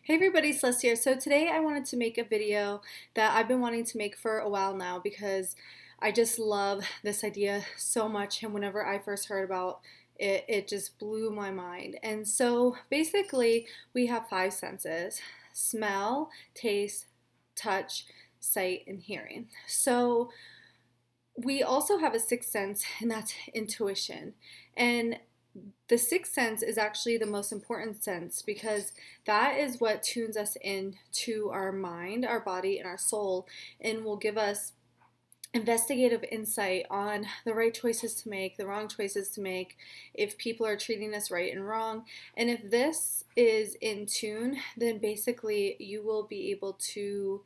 Hey everybody, Celeste here. So today I wanted to make a video that I've been wanting to make for a while now because I just love this idea so much, and whenever I first heard about it, it just blew my mind. And so basically we have five senses: smell, taste, touch, sight, and hearing. So we also have a sixth sense, and that's intuition. And the sixth sense is actually the most important sense because that is what tunes us in to our mind, our body, and our soul, and will give us investigative insight on the right choices to make, the wrong choices to make, if people are treating us right and wrong. And if this is in tune, then basically you will be able to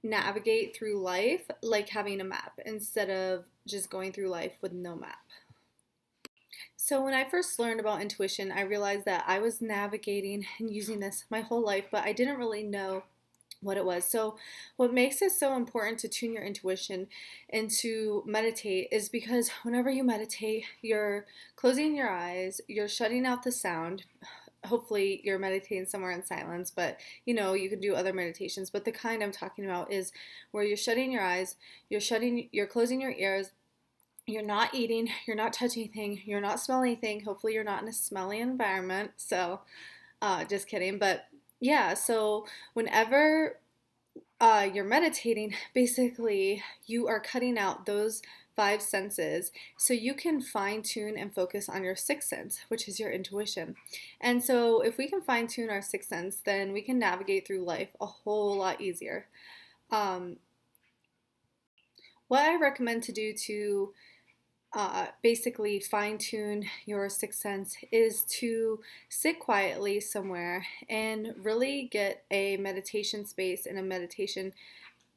navigate through life like having a map instead of just going through life with no map. So, when I first learned about intuition, I realized that I was navigating and using this my whole life, but I didn't really know what it was. So, what makes it so important to tune your intuition and to meditate is because whenever you meditate, you're closing your eyes, you're shutting out the sound. Hopefully, you're meditating somewhere in silence, but you can do other meditations. But the kind I'm talking about is where you're shutting your eyes, you're closing your ears, you're not eating, you're not touching anything, you're not smelling anything. Hopefully, you're not in a smelly environment. So, just kidding. But yeah, so whenever you're meditating, basically, you are cutting out those five senses so you can fine tune and focus on your sixth sense, which is your intuition. And so, if we can fine tune our sixth sense, then we can navigate through life a whole lot easier. Um, what I recommend to do to basically fine tune your sixth sense is to sit quietly somewhere and really get a meditation space and a meditation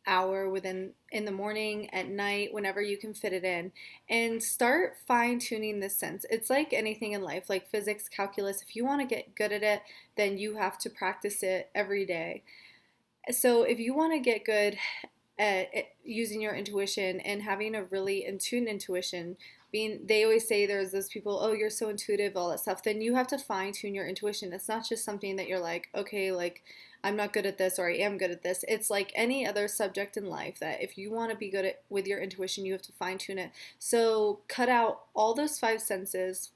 hour within in the morning, at night, whenever you can fit it in, and start fine tuning this sense. It's like anything in life, like physics, calculus. If you want to get good at it, then you have to practice it every day. So if you want to get good at using your intuition and having a really in tune intuition, being, they always say there's those people, oh, you're so intuitive, all that stuff, then you have to fine tune your intuition. It's not just something that you're like, okay, like I'm not good at this or I am good at this. It's like any other subject in life that if you want to be good at with your intuition, you have to fine tune it. So cut out all those five senses,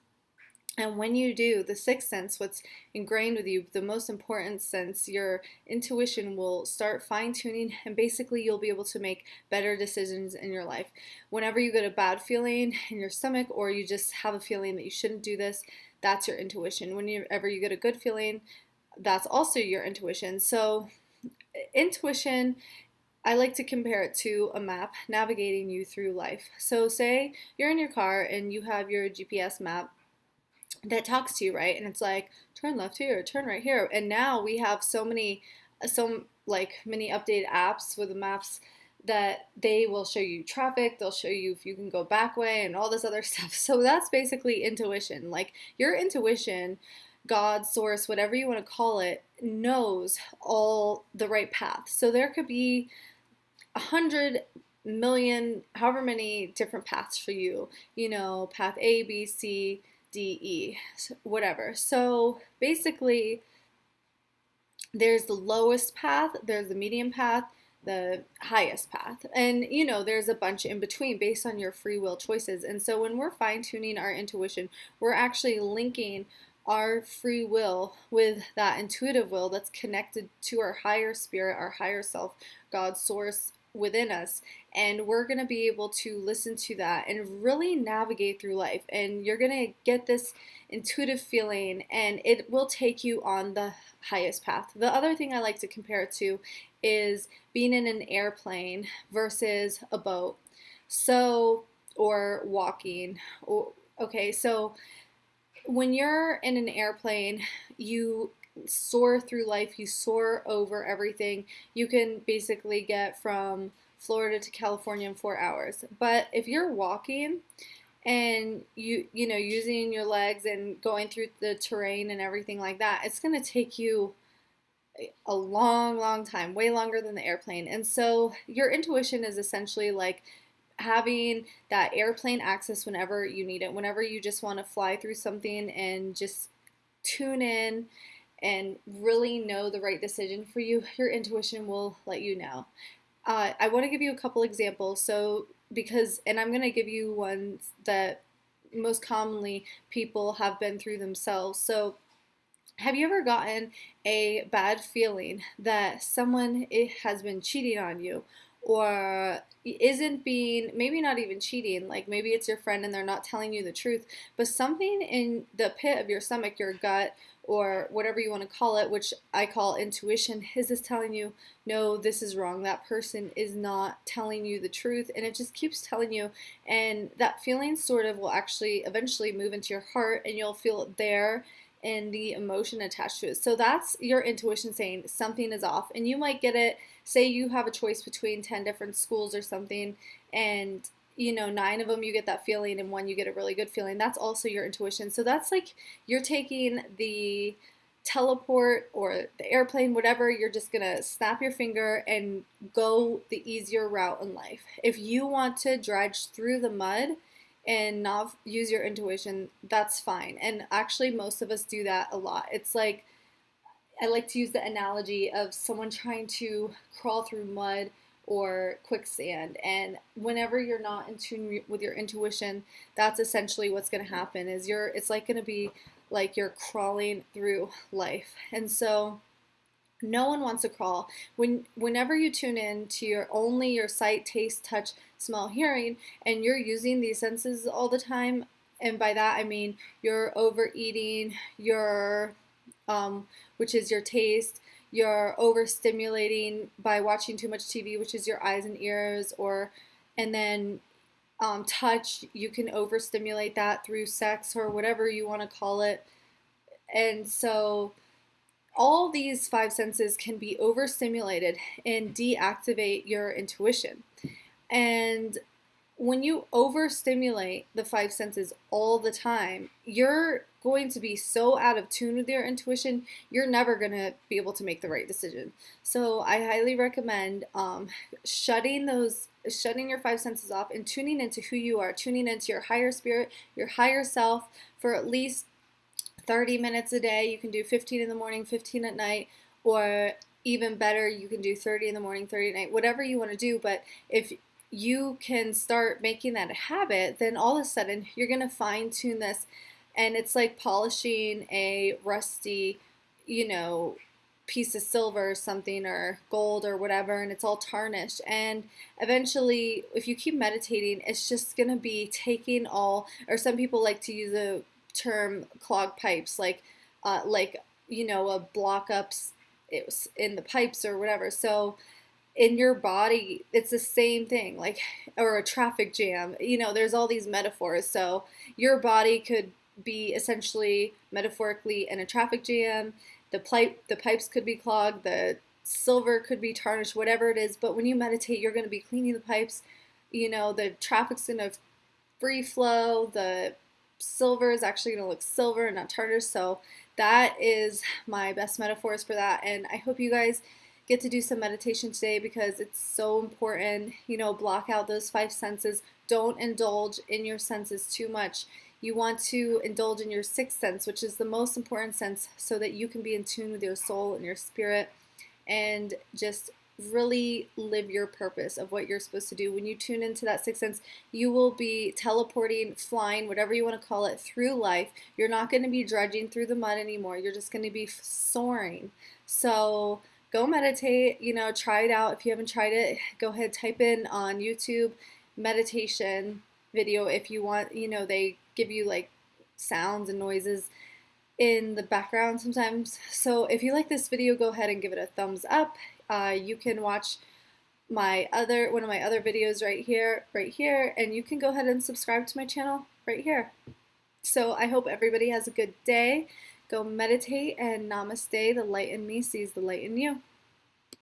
and when you do, the sixth sense, what's ingrained with you, the most important sense, your intuition will start fine tuning, and basically you'll be able to make better decisions in your life. Whenever you get a bad feeling in your stomach or you just have a feeling that you shouldn't do this, that's your intuition. Whenever you get a good feeling, that's also your intuition. So, intuition, I like to compare it to a map navigating you through life. So, say you're in your car and you have your GPS map that talks to you, right? And it's like, turn left here, turn right here. And now we have so like many updated apps with the maps that they will show you traffic, they'll show you if you can go back way and all this other stuff. So that's basically intuition. Like your intuition, God, source, whatever you want to call it, knows all the right paths. So there could be 100 million, however many different paths for you, path A, B, C, D, E, whatever. So basically, there's the lowest path, there's the medium path, the highest path. And there's a bunch in between based on your free will choices. And so when we're fine tuning our intuition, we're actually linking our free will with that intuitive will that's connected to our higher spirit, our higher self, God's source within us. And we're going to be able to listen to that and really navigate through life. And you're going to get this intuitive feeling, and it will take you on the highest path. The other thing I like to compare it to is being in an airplane versus a boat. So, or walking. Okay, so when you're in an airplane, you soar through life, you soar over everything. You can basically get from Florida to California in 4 hours. But if you're walking and using your legs and going through the terrain and everything like that, it's going to take you a long, long time, way longer than the airplane. And so your intuition is essentially like having that airplane access whenever you need it, whenever you just want to fly through something and just tune in and really know the right decision for you, your intuition will let you know. I want to give you a couple examples. So, and I'm going to give you ones that most commonly people have been through themselves. So, have you ever gotten a bad feeling that someone has been cheating on you, or isn't being, maybe not even cheating, like maybe it's your friend and they're not telling you the truth, but something in the pit of your stomach, your gut, or whatever you want to call it, which I call intuition, is this telling you, no, this is wrong. That person is not telling you the truth, and it just keeps telling you, and that feeling sort of will actually eventually move into your heart, and you'll feel it there and the emotion attached to it. So that's your intuition saying something is off. And you might get it, say you have a choice between 10 different schools or something, and 9 of them you get that feeling and one you get a really good feeling. That's also your intuition. So that's like you're taking the teleport or the airplane, whatever, you're just gonna snap your finger and go the easier route in life. If you want to dredge through the mud and not use your intuition, that's fine. And actually, most of us do that a lot. It's like, I like to use the analogy of someone trying to crawl through mud or quicksand, and whenever you're not in tune with your intuition, that's essentially what's going to happen. It's like going to be like you're crawling through life. And so no one wants to crawl. Whenever you tune in to your sight, taste, touch, smell, hearing, and you're using these senses all the time, and by that I mean you're overeating, which is your taste, you're overstimulating by watching too much TV, which is your eyes and ears, and then touch, you can overstimulate that through sex or whatever you want to call it. And so all these 5 senses can be overstimulated and deactivate your intuition. And when you overstimulate the 5 senses all the time, you're going to be so out of tune with your intuition, you're never going to be able to make the right decision. So I highly recommend shutting your 5 senses off and tuning into who you are, tuning into your higher spirit, your higher self, for at least 30 minutes a day. You can do 15 in the morning, 15 at night, or even better, you can do 30 in the morning, 30 at night, whatever you want to do. But if you can start making that a habit, then all of a sudden you're going to fine tune this. And it's like polishing a rusty, piece of silver or something, or gold or whatever, and it's all tarnished. And eventually, if you keep meditating, it's just going to be taking all, or some people like to use a term, clogged pipes, a block ups in the pipes or whatever. So in your body, it's the same thing, like, or a traffic jam. There's all these metaphors. So your body could be essentially metaphorically in a traffic jam. The pipes could be clogged. The silver could be tarnished. Whatever it is. But when you meditate, you're going to be cleaning the pipes. The traffic's going to free flow. The silver is actually going to look silver and not tarnished. So that is my best metaphors for that. And I hope you guys get to do some meditation today, because it's so important. Block out those 5 senses. Don't indulge in your senses too much. You want to indulge in your 6th sense, which is the most important sense, so that you can be in tune with your soul and your spirit, and just really live your purpose of what you're supposed to do. When you tune into that 6th sense, you will be teleporting, flying, whatever you want to call it, through life. You're not going to be dredging through the mud anymore. You're just going to be soaring. So go meditate, try it out. If you haven't tried it, go ahead, type in on YouTube meditation video if you want. They give you like sounds and noises in the background sometimes. So if you like this video, go ahead and give it a thumbs up. You can watch one of my other videos right here, and you can go ahead and subscribe to my channel right here. So I hope everybody has a good day. Go meditate, and namaste. The light in me sees the light in you.